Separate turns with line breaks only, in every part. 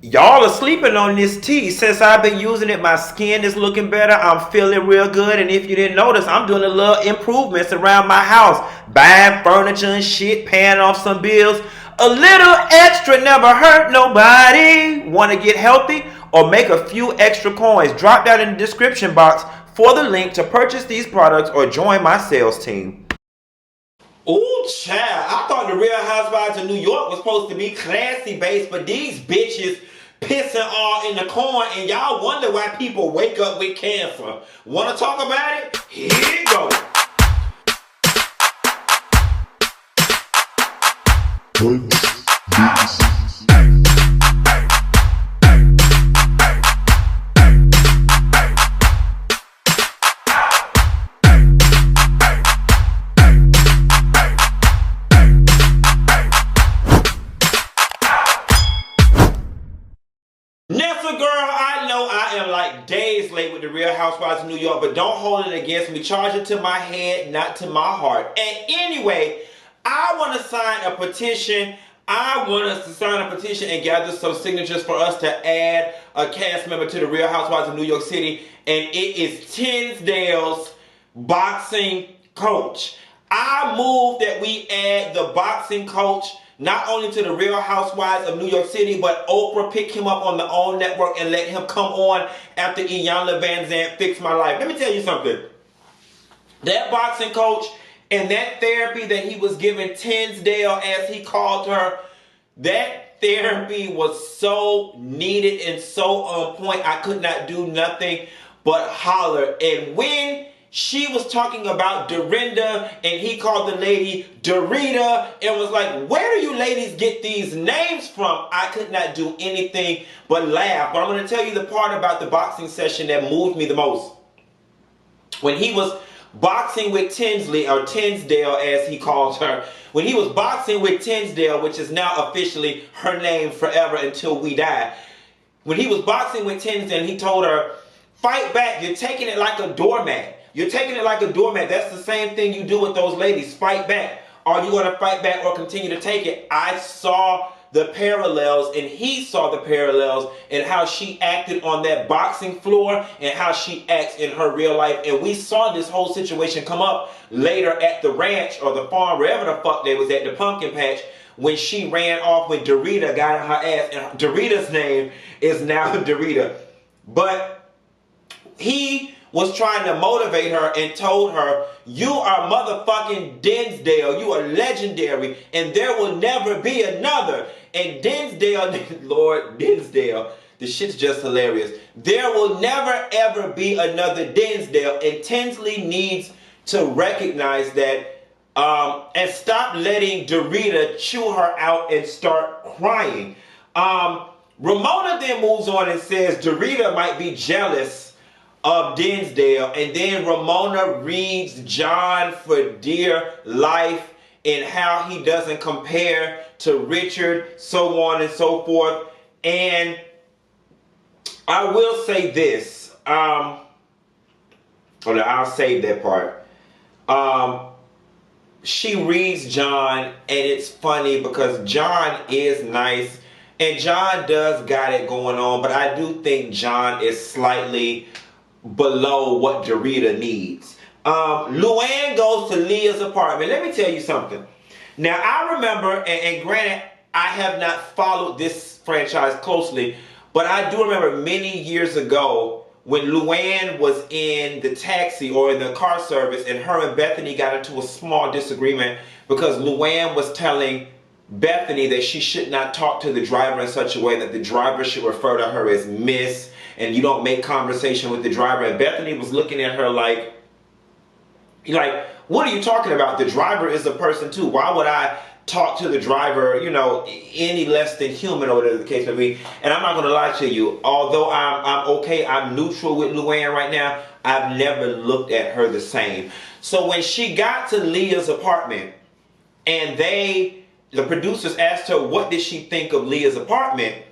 Y'all are sleeping on this tea. Since I've been using it, my skin is looking better. I'm feeling real good. And if you didn't notice, I'm doing a little improvements around my house. Buying furniture and shit, paying off some bills. A little extra never hurt nobody. Want to get healthy or make a few extra coins? Drop down in the description box for the link to purchase these products or join my sales team. Ooh, child. I thought the Real Housewives of New York was supposed to be classy based, but these bitches pissing all in the corn, and y'all wonder why people wake up with cancer. Want to talk about it? Here you go. Nessa girl, I know I am like days late with the Real Housewives of New York, but don't hold it against me. Charge it to my head, not to my heart. And anyway, I want to sign a petition. I want us to sign a petition and gather some signatures for us to add a cast member to the Real Housewives of New York City. And it is Tinsdale's boxing coach. I move that we add the boxing coach not only to the Real Housewives of New York City, but Oprah pick him up on the OWN network and let him come on after Iyanla Vanzant fixed my life. Let me tell you something. That boxing coach and that therapy that he was giving Tinsdale, as he called her, that therapy was so needed and so on point. I could not do nothing but holler. And when she was talking about Dorinda, and he called the lady Dorita, and was like, where do you ladies get these names from? I could not do anything but laugh. But I'm going to tell you the part about the boxing session that moved me the most. When he was boxing with Tinsley, or Tinsdale as he calls her, when he was boxing with Tinsdale, which is now officially her name forever until we die. When he was boxing with Tinsdale, he told her, fight back, you're taking it like a doormat. You're taking it like a doormat. That's the same thing you do with those ladies. Fight back. Are you going to fight back or continue to take it? I saw the parallels, and he saw the parallels in how she acted on that boxing floor and how she acts in her real life. And we saw this whole situation come up later at the ranch or the farm, wherever the fuck they was at, the pumpkin patch, when she ran off when Dorita got in her ass. And Dorita's name is now Dorita. But he was trying to motivate her and told her, you are motherfucking Dinsdale. You are legendary, and there will never be another. And Dinsdale, Lord Dinsdale, the shit's just hilarious. There will never ever be another Dinsdale, and Tinsley needs to recognize that and stop letting Dorita chew her out and start crying. Ramona then moves on and says Dorita might be jealous of Dinsdale, and then Ramona reads John for dear life and how he doesn't compare to Richard, so on and so forth. And I will say this, I'll save that part. She reads John, and it's funny because John is nice and John does got it going on, but I do think John is slightly below what Dorita needs. Luann goes to Leah's apartment. Let me tell you something. Now, I remember, and granted, I have not followed this franchise closely, but I do remember many years ago when Luann was in the taxi or in the car service, and her and Bethany got into a small disagreement because Luann was telling Bethany that she should not talk to the driver in such a way that the driver should refer to her as Miss, and you don't make conversation with the driver. And Bethany was looking at her like, what are you talking about? The driver is a person too. Why would I talk to the driver, any less than human, or whatever the case may be? And I'm not going to lie to you. Although I'm okay, I'm neutral with Luann right now, I've never looked at her the same. So when she got to Leah's apartment, and the producers asked her, what did she think of Leah's apartment?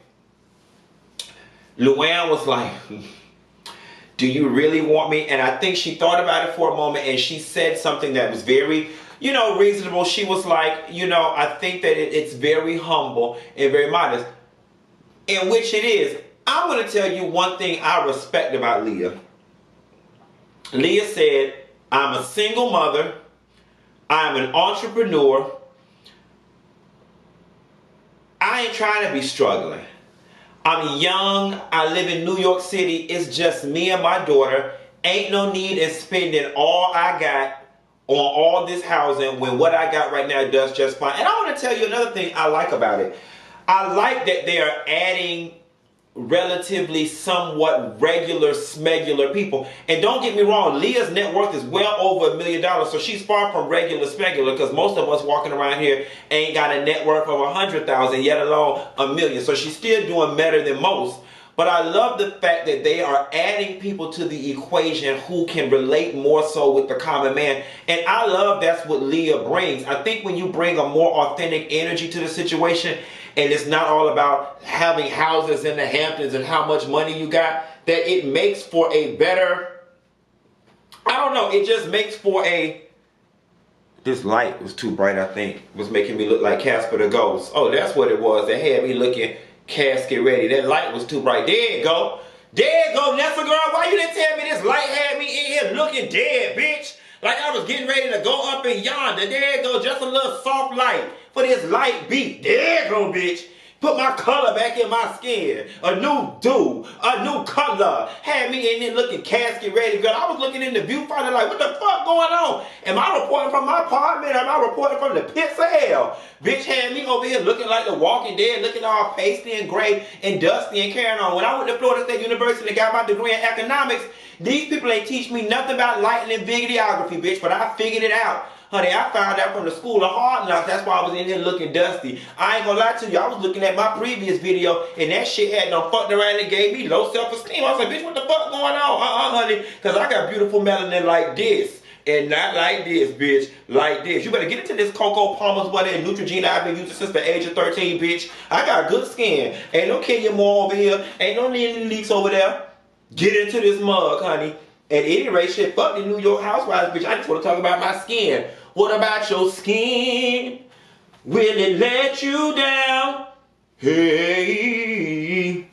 Luann was like, do you really want me? And I think she thought about it for a moment, and she said something that was very, reasonable. She was like, I think that it's very humble and very modest. in which it is. I'm going to tell you one thing I respect about Leah. Leah said, I'm a single mother. I'm an entrepreneur. I ain't trying to be struggling. I'm young. I live in New York City. It's just me and my daughter. Ain't no need in spending all I got on all this housing when what I got right now does just fine. And I want to tell you another thing I like about it. I like that they are adding relatively somewhat regular, smegular people. And don't get me wrong, Leah's net worth is well over $1 million, so she's far from regular, smegular, because most of us walking around here ain't got a net worth of 100,000, yet alone $1 million. So she's still doing better than most. But I love the fact that they are adding people to the equation who can relate more so with the common man. And I love that's what Leah brings. I think when you bring a more authentic energy to the situation, and it's not all about having houses in the Hamptons and how much money you got, that it makes for a better, I don't know, it just makes for a, this light was too bright, I think. It was making me look like Casper the Ghost. Oh, that's what it was. That had me looking casket ready. That light was too bright. There you go. There you go, Nessa girl. Why you didn't tell me this light had me in here looking dead, bitch? Like I was getting ready to go up and yonder. There you go. Just a little soft light for this light beat. There you go, bitch. Put my color back in my skin. A new do. A new color. Had me in there looking casket ready, girl. I was looking in the viewfinder like, what the fuck going on? Am I reporting from my apartment? Am I reporting from the pits of hell? Bitch had me over here looking like the Walking Dead, looking all pasty and gray and dusty and carrying on. When I went to Florida State University and got my degree in economics, these people ain't teach me nothing about lighting and videography, bitch, but I figured it out. Honey, I found out from the school of hard knocks. That's why I was in here looking dusty. I ain't gonna lie to you. I was looking at my previous video, and that shit had done fucked around and gave me low self-esteem. I was like, bitch, what the fuck going on? Honey, because I got beautiful melanin like this. And not like this, bitch. Like this. You better get into this Cocoa Palmer's butter and Neutrogena I've been using since the age of 13, bitch. I got good skin. Ain't no Kenya more over here. Ain't no any leaks over there. Get into this mug, honey. At any rate, shit, fuck the New York Housewives, bitch. I just want to talk about my skin. What about your skin? Will it let you down? Hey.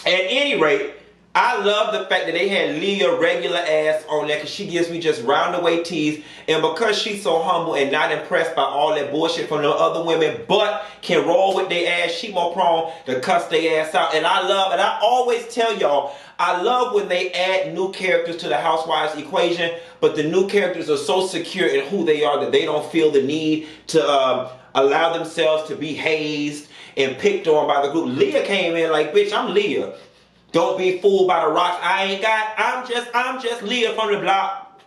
At any rate, I love the fact that they had Leah regular ass on there because she gives me just roundaway tease. And because she's so humble and not impressed by all that bullshit from the other women, but can roll with their ass, she more prone to cuss their ass out. And I always tell y'all, I love when they add new characters to the Housewives equation, but the new characters are so secure in who they are that they don't feel the need to allow themselves to be hazed and picked on by the group. Leah came in like, bitch, I'm Leah. Don't be fooled by the rocks I ain't got. I'm just Leah from the block.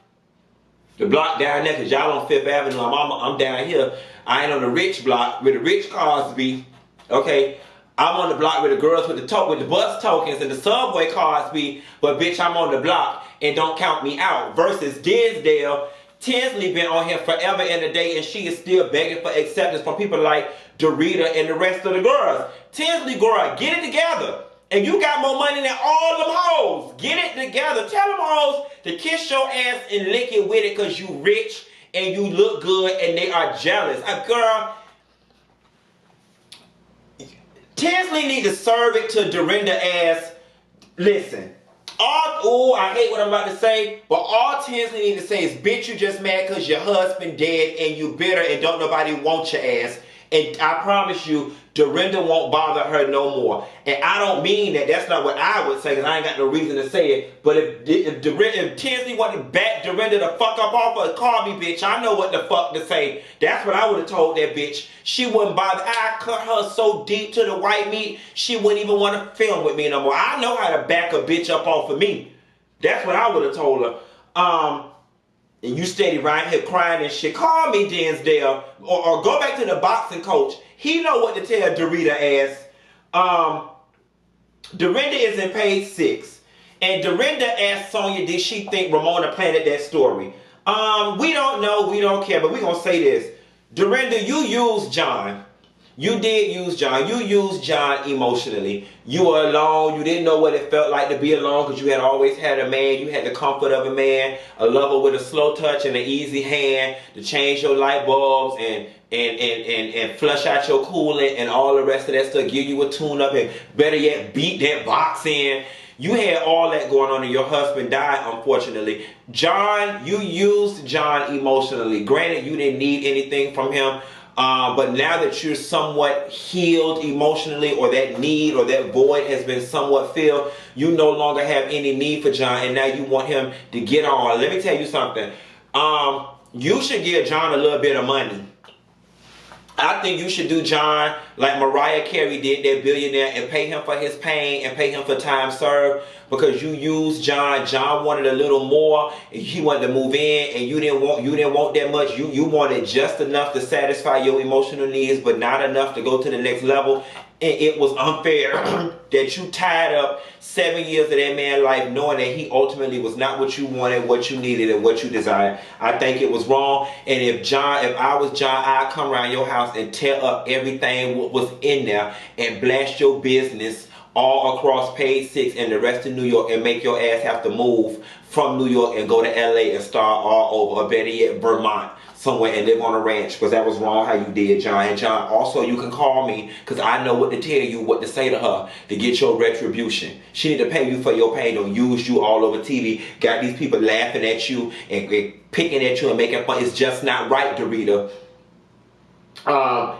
The block down there, because y'all on Fifth Avenue. I'm down here. I ain't on the rich block where the rich cars be. Okay? I'm on the block with the girls with the bus tokens and the subway cards be, but bitch, I'm on the block and don't count me out. Versus Dinsdale, Tinsley been on here forever and a day and she is still begging for acceptance from people like Dorinda and the rest of the girls. Tinsley, girl, get it together. And you got more money than all them hoes. Get it together. Tell them hoes to kiss your ass and lick it with it because you rich and you look good and they are jealous. Girl, Tinsley need to serve it to Dorinda as, listen, I hate what I'm about to say, but all Tinsley need to say is, bitch, you just mad because your husband dead and you bitter and don't nobody want your ass. And I promise you, Dorinda won't bother her no more. And I don't mean that. That's not what I would say, because I ain't got no reason to say it. But if Tinsley wanted to back Dorinda the fuck up off her, call me, bitch. I know what the fuck to say. That's what I would have told that bitch. She wouldn't bother. I cut her so deep to the white meat, she wouldn't even want to film with me no more. I know how to back a bitch up off of me. That's what I would have told her. And you steady right here crying and shit. Call me, Dinsdale, or go back to the boxing coach. He know what to tell Dorinda ass. Dorinda is in page 6. And Dorinda asked Sonja, did she think Ramona planted that story? We don't know, we don't care, but we gonna say this. Dorinda, you used John. You did use John. You used John emotionally. You were alone. You didn't know what it felt like to be alone because you had always had a man. You had the comfort of a man, a lover with a slow touch and an easy hand to change your light bulbs and flush out your coolant and all the rest of that stuff. Give you a tune up and better yet, beat that box in. You had all that going on and your husband died, unfortunately. John, you used John emotionally. Granted, you didn't need anything from him. But now that you're somewhat healed emotionally, or that need or that void has been somewhat filled, you no longer have any need for John, and now you want him to get on. Let me tell you something. You should give John a little bit of money. I think you should do John like Mariah Carey did, that billionaire, and pay him for his pain and pay him for time served, because you used John. John wanted a little more. He wanted to move in, and you didn't want that much. You wanted just enough to satisfy your emotional needs, but not enough to go to the next level. And it was unfair that you tied up 7 years of that man's life knowing that he ultimately was not what you wanted, what you needed, and what you desired. I think it was wrong. And if I was John, I'd come around your house and tear up everything what was in there and blast your business all across page 6 and the rest of New York, and make your ass have to move from New York and go to LA and start all over, or better yet, Vermont somewhere, and live on a ranch, because that was wrong how you did, John. And John, also, you can call me, because I know what to tell you, what to say to her to get your retribution. She need to pay you for your pain. Don't use you all over TV. Got these people laughing at you and picking at you and making fun. It's just not right, Dorita. But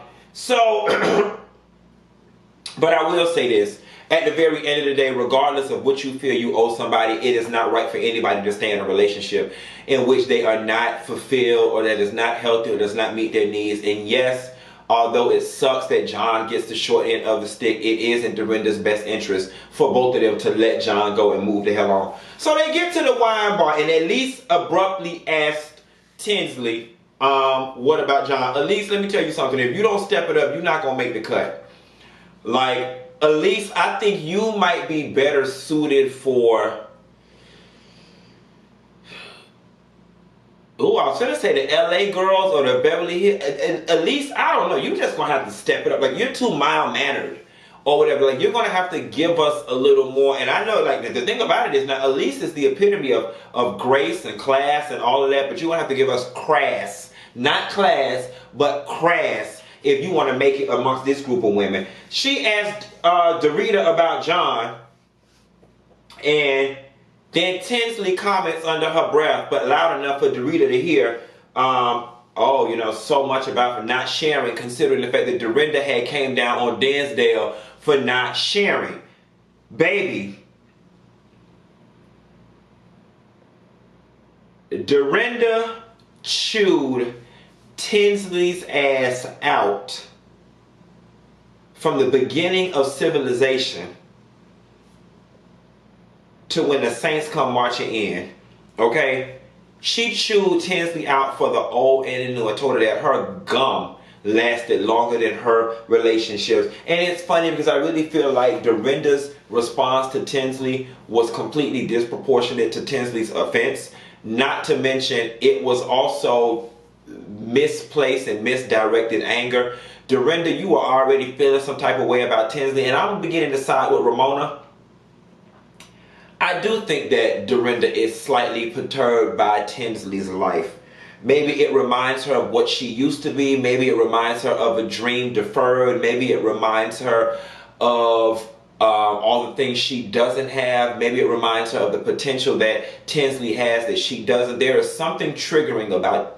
I will say this. At the very end of the day, regardless of what you feel you owe somebody, it is not right for anybody to stay in a relationship in which they are not fulfilled, or that is not healthy, or does not meet their needs. And yes, although it sucks that John gets the short end of the stick, it is in Dorinda's best interest for both of them to let John go and move the hell on. So they get to the wine bar, and at least abruptly asked Tinsley, what about John? At least, let me tell you something. If you don't step it up, you're not going to make the cut. Like, at least I think you might be better suited for, I was going to say the LA girls or the Beverly Hills. At least, I don't know, you just going to have to step it up. Like, you're too mild-mannered or whatever. Like, you're going to have to give us a little more. And I know, like, the thing about it is, now, Elise is the epitome of grace and class and all of that, but you're going to have to give us crass. Not class, but crass, if you want to make it amongst this group of women. She asked Dorinda about John, and then Tinsley comments under her breath, but loud enough for Dorinda to hear, so much about for not sharing, considering the fact that Dorinda had came down on Dinsdale for not sharing. Baby, Dorinda chewed Tinsley's ass out from the beginning of civilization to when the saints come marching in. Okay? She chewed Tinsley out for the old and the new. I told her that her gum lasted longer than her relationships. And it's funny because I really feel like Dorinda's response to Tinsley was completely disproportionate to Tinsley's offense. Not to mention, it was also misplaced and misdirected anger. Dorinda, you were already feeling some type of way about Tinsley, and I'm beginning to side with Ramona. I do think that Dorinda is slightly perturbed by Tinsley's life. Maybe it reminds her of what she used to be. Maybe it reminds her of a dream deferred. Maybe it reminds her of all the things she doesn't have. Maybe it reminds her of the potential that Tinsley has that she doesn't. There is something triggering about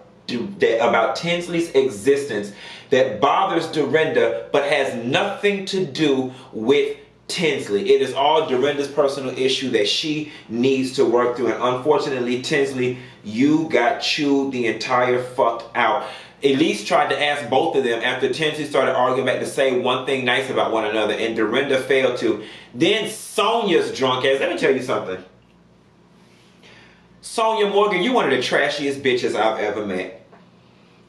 Tinsley's existence that bothers Dorinda, but has nothing to do with Tinsley. It is all Dorinda's personal issue that she needs to work through. And unfortunately, Tinsley, you got chewed the entire fuck out. Elise tried to ask both of them after Tinsley started arguing back to say one thing nice about one another, and Dorinda failed to. Then Sonja's drunk ass. Let me tell you something. Sonja Morgan, you one of the trashiest bitches I've ever met.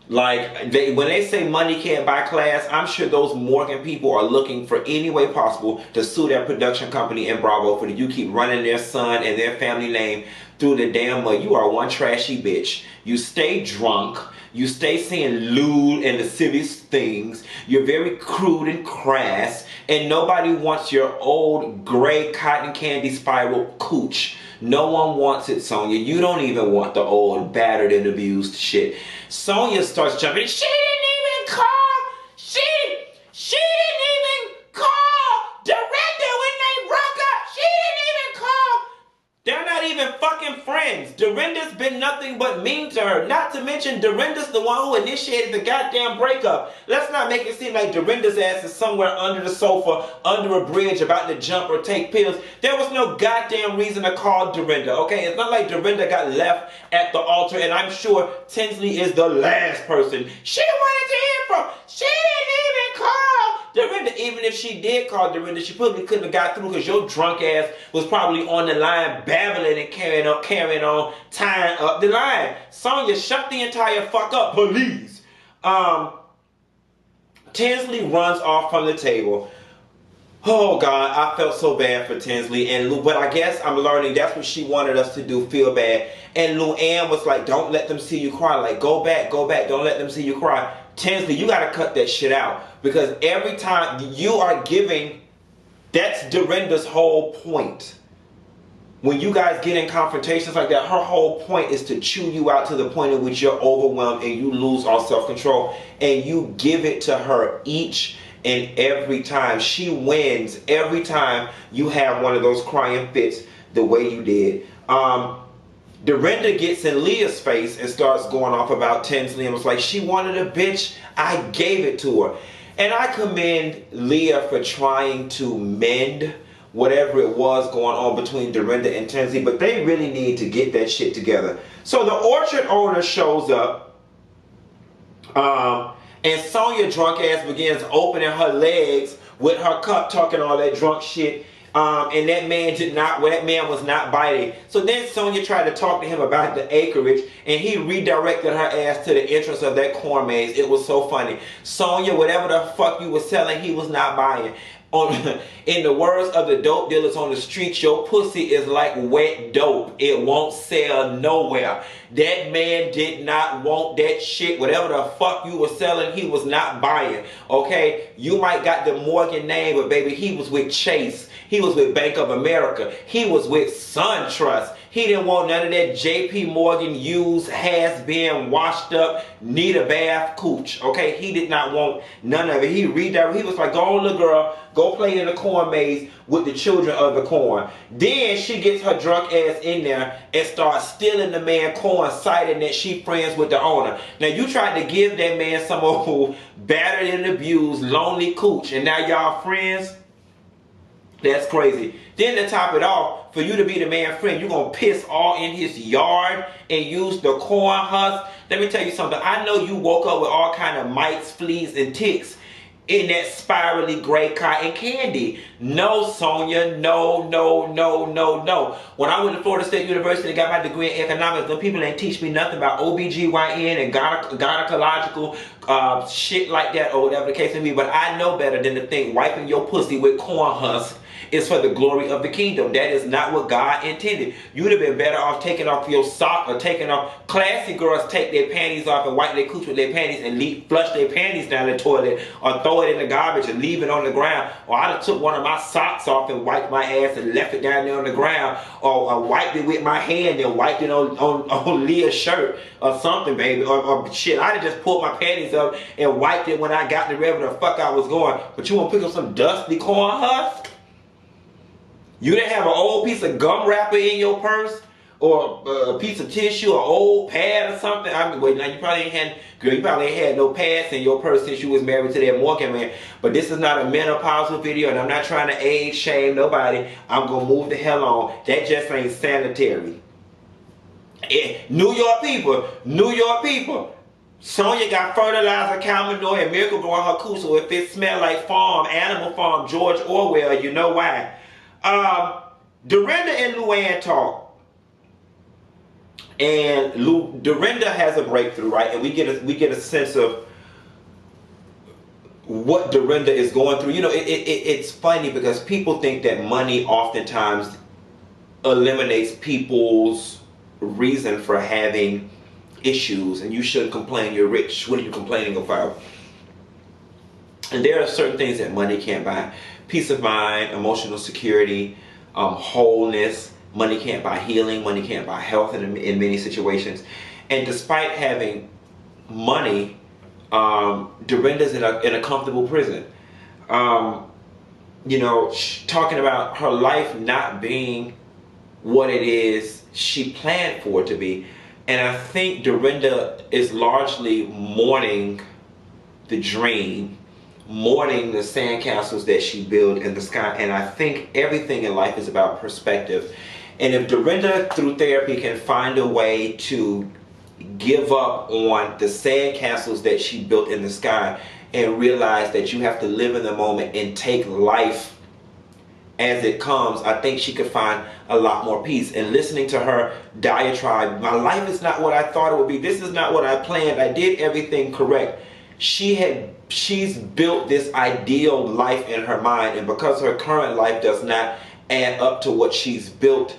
Like, when they say money can't buy class, I'm sure those Morgan people are looking for any way possible to sue their production company in Bravo for you keep running their son and their family name through the damn mud. You are one trashy bitch. You stay drunk. You stay saying lewd and lascivious things. You're very crude and crass. And nobody wants your old gray cotton candy spiral cooch. No one wants it, Sonja. You don't even want the old battered and abused shit. Sonja starts jumping. She didn't even call. She didn't even call Dorinda when they broke up. She didn't even call. They're not even fucking friends. Dorinda's been nothing but mean to her. Not to mention Dorinda's the one who initiated the goddamn breakup. Let's not make it seem like Dorinda's ass is somewhere under the sofa, under a bridge, about to jump or take pills. There was no goddamn reason to call Dorinda, okay? It's not like Dorinda got left at the altar, and I'm sure Tinsley is the last person she wanted to hear from. She didn't even call Dorinda. Even if she did call Dorinda, she probably couldn't have got through because your drunk ass was probably on the line babbling and carrying on, tying up the line. Sonja, shut the entire fuck up, please. Tinsley runs off from the table. Oh God, I felt so bad for Tinsley, but I guess I'm learning that's what she wanted us to do, feel bad. And Luann was like, don't let them see you cry. Like, go back, don't let them see you cry. Tinsley, you gotta cut that shit out, because every time you are giving, that's Dorinda's whole point. When you guys get in confrontations like that, her whole point is to chew you out to the point in which you're overwhelmed and you lose all self-control, and you give it to her each and every time. She wins every time you have one of those crying fits the way you did. Dorinda gets in Leah's face and starts going off about Tinsley and was like, she wanted a bitch, I gave it to her. And I commend Leah for trying to mend whatever it was going on between Dorinda and Tinsley, but they really need to get that shit together. So the orchard owner shows up, and Sonja drunk ass begins opening her legs with her cup, talking all that drunk shit. And that man was not biting. So then Sonja tried to talk to him about the acreage, and he redirected her ass to the entrance of that corn maze. It was so funny. Sonja, whatever the fuck you were selling, he was not buying. In the words of the dope dealers on the streets, your pussy is like wet dope. It won't sell nowhere. That man did not want that shit. Whatever the fuck you were selling, he was not buying. Okay? You might got the Morgan name, but baby, he was with Chase. He was with Bank of America. He was with SunTrust. He didn't want none of that JP Morgan used, has been, washed up, need a bath cooch. Okay? He did not want none of it. He was like, go on, little girl, go play in the corn maze with the children of the corn. Then she gets her drunk ass in there and starts stealing the man corn, citing that she friends with the owner. Now you tried to give that man some old battered and abused, lonely cooch, and now y'all friends? That's crazy. Then to top it off, for you to be the man friend, you're going to piss all in his yard and use the corn husk. Let me tell you something. I know you woke up with all kind of mites, fleas, and ticks in that spirally gray cotton candy. No, Sonja, no. When I went to Florida State University and got my degree in economics, them people ain't teach me nothing about OBGYN and gynecological shit like that, or whatever the case may be. But I know better than to think wiping your pussy with corn husk is for the glory of the kingdom. That is not what God intended. You'd have been better off taking off your sock, or taking off. Classy girls take their panties off and wipe their cooch with their panties and flush their panties down the toilet, or throw it in the garbage and leave it on the ground. Or I took one of my socks off and wiped my ass and left it down there on the ground, or wiped it with my hand and wiped it on Leah's shirt or something, baby. Or shit, I just pulled my panties up and wiped it when I got to wherever the fuck I was going. But you want to pick up some dusty corn husk? You didn't have an old piece of gum wrapper in your purse, or a piece of tissue, or old pad or something? I mean, wait, now you probably ain't had no pads in your purse since you was married to that Morgan man. But this is not a menopausal video, and I'm not trying to age shame nobody. I'm gonna move the hell on. That just ain't sanitary. New York people. Sonja got fertilizer, Calmanoy, and Miracle Grow on her cooch, so if it smell like Animal Farm, George Orwell, you know why. Dorinda and Luann talk, and Dorinda has a breakthrough, right? And we get a sense of what Dorinda is going through. You know, it's funny because people think that money oftentimes eliminates people's reason for having issues, and you shouldn't complain. You're rich. What are you complaining about? And there are certain things that money can't buy. Peace of mind, emotional security, wholeness. Money can't buy healing. Money can't buy health in many situations. And despite having money, Dorinda's in a comfortable prison. You know, talking about her life not being what it is she planned for it to be. And I think Dorinda is largely mourning the dream, mourning the sandcastles that she built in the sky. And I think everything in life is about perspective. And if Dorinda, through therapy, can find a way to give up on the sandcastles that she built in the sky and realize that you have to live in the moment and take life as it comes, I think she could find a lot more peace. And listening to her diatribe, my life is not what I thought it would be. This is not what I planned. I did everything correct. She's built this ideal life in her mind, and because her current life does not add up to what she's built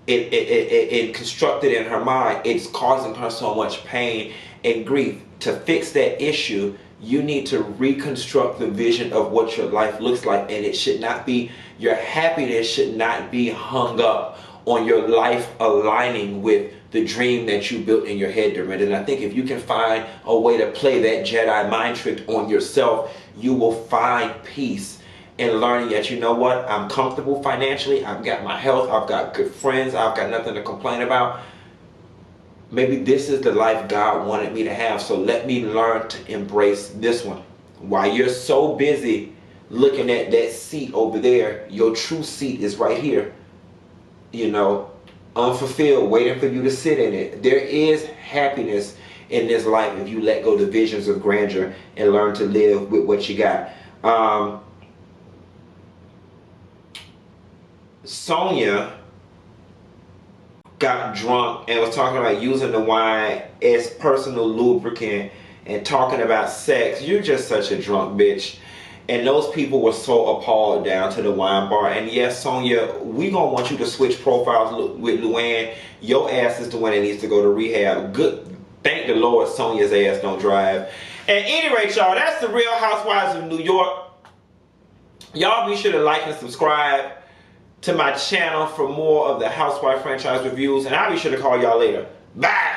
it constructed in her mind, it's causing her so much pain and grief. To fix that issue, you need to reconstruct the vision of what your life looks like, and it should not be, your happiness should not be hung up on your life aligning with the dream that you built in your head, Dorinda. And I think if you can find a way to play that Jedi mind trick on yourself, you will find peace in learning that, you know what, I'm comfortable financially, I've got my health, I've got good friends, I've got nothing to complain about. Maybe this is the life God wanted me to have, so let me learn to embrace this one. While you're so busy looking at that seat over there, your true seat is right here, you know, unfulfilled, waiting for you to sit in it. There is happiness in this life if you let go the visions of grandeur and learn to live with what you got. Sonja got drunk and was talking about using the wine as personal lubricant and talking about sex. You're just such a drunk bitch. And those people were so appalled down to the wine bar. And yes, Sonja, we gonna want you to switch profiles with Luann. Your ass is the one that needs to go to rehab. Good, thank the Lord Sonja's ass don't drive. At any rate, y'all, that's the Real Housewives of New York. Y'all be sure to like and subscribe to my channel for more of the Housewife franchise reviews, and I'll be sure to call y'all later. Bye!